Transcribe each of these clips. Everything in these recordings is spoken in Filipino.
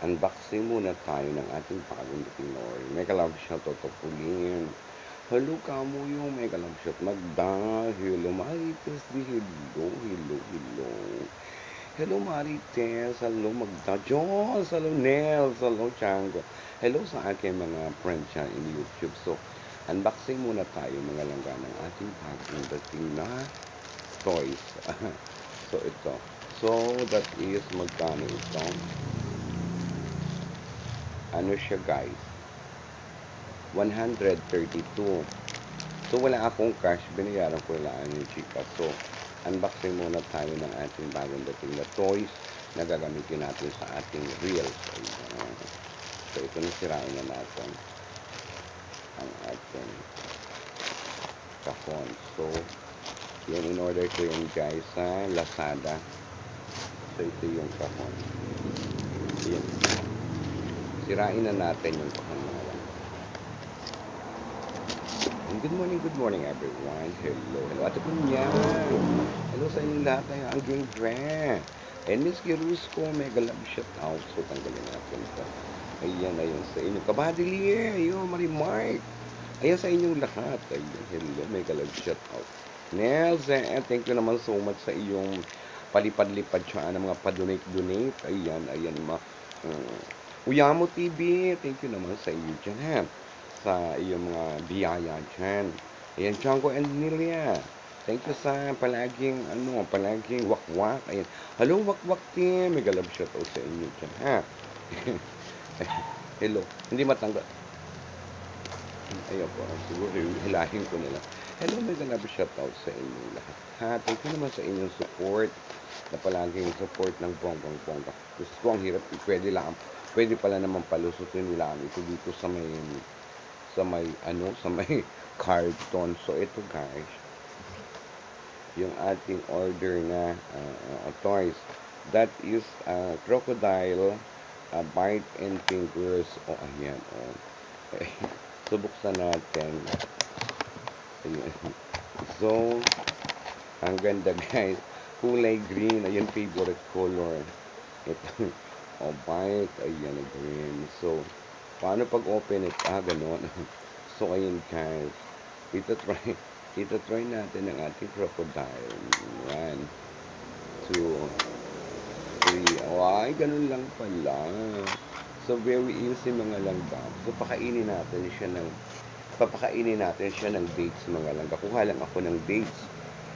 Unboxing muna tayo ng ating bagong Pinoy. Mega Love Shot tutupulin. Hello kamo yung Mega Love Shot Magda. Hello Marites. Hello, hello, hello. Hello Marites. Hello Magda. Diyos. Hello Nels. Hello Chango. Hello sa aking mga friends dyan in YouTube. So, unboxing muna tayo mga langga ng ating bagong dating na toys. So, ito. So, that is magkano ito? Ano siya guys? 132. So, wala akong cash. Binayaran ko lang yung chika. So, unboxing muna tayo ng ating bagong dating na toys na gagamitin natin sa ating reels. So, ito na sirain na natin ang ating kahon. So, yan, in-order ko yun guys sa Lazada. So, ito yung kahon. Yan. Sirain na natin yung kahon mga lang. And good morning everyone. Hello, hello. Ate Punya. Hello sa inyong lahat na yung Angling Dre. And Miss Girusco, mega love shout out. So, tanggalin natin ito. Ayan, ayan sa inyo. Kabadili, ayun, Marimark. Ayan sa inyong lahat. Ayan, hello, mega love shout out. Nels, thank you naman so much sa iyong palipad-lipad siya ng mga pa-donate. Ayan, ayan, Uyamo TV, thank you naman sa iyo dyan, ha? Sa iyong mga biyaya dyan. Ayan, Chango and Nilia. Thank you sa palaging wakwak. Ayan. Hello, wakwak team. Mega love shout out sa inyo dyan, ha? Hello. Hindi matanggal. Ayun po. Siguro hilahin ko nila. Hello, mega love shout out sa inyo lahat. Ha? Thank you naman sa inyong support. Na palaging support ng bonggang-bongga. Gusto ko ang hirap. Pwede pala naman palusutin lang ito dito sa may carton. So, ito guys, yung ating order na toys. That is crocodile bite and fingers. Oh, ayan. Oh. So, buksan natin. Ayan. So, ang ganda guys. Kulay green. Ayan, favorite color. Ito. Oh, bite. Ayan, green. So, paano pag open it? Ganon. So, ayun guys. Ito try natin ang ating crocodile. 1, 2, 3. Oh, ay, ganun lang pala. So, very easy mga langga. So, papakainin natin siya ng dates mga langga. Kuha lang ako ng dates.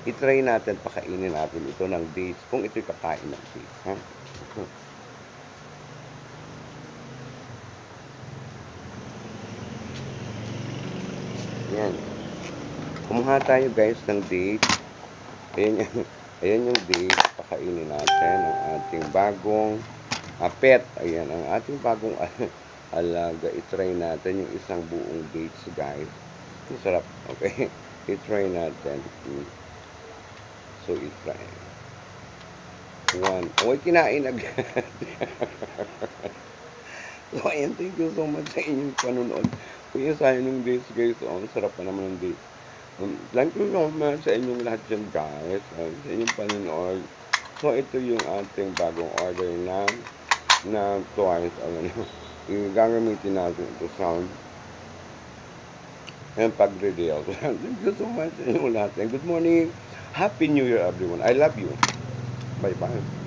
I-try natin, pakainin natin ito ng dates. Kung ito'y kakain ng dates. Ha? Yan. Kumuha tayo guys ng date. Ayan yung date. Pakainin natin ang ating bagong pet. Ayan, ang ating bagong alaga. I-try natin yung isang buong dates guys. Ang sarap. Okay. I-try natin. So, i-try. 1. Uy, kinain agad. So, ayan. Thank you so much sa inyong panunood. Kung isahin yung dates guys. Oh, ang sarap pa naman ng dates. Thank you so much sa inyong lahat dyan guys. Sa inyong panunood. So, ito yung ating bagong order na toys. Gagamitin natin ito sa pag-reveal. Thank you so much sa inyong lahat. And good morning. Happy New Year everyone. I love you. Bye-bye.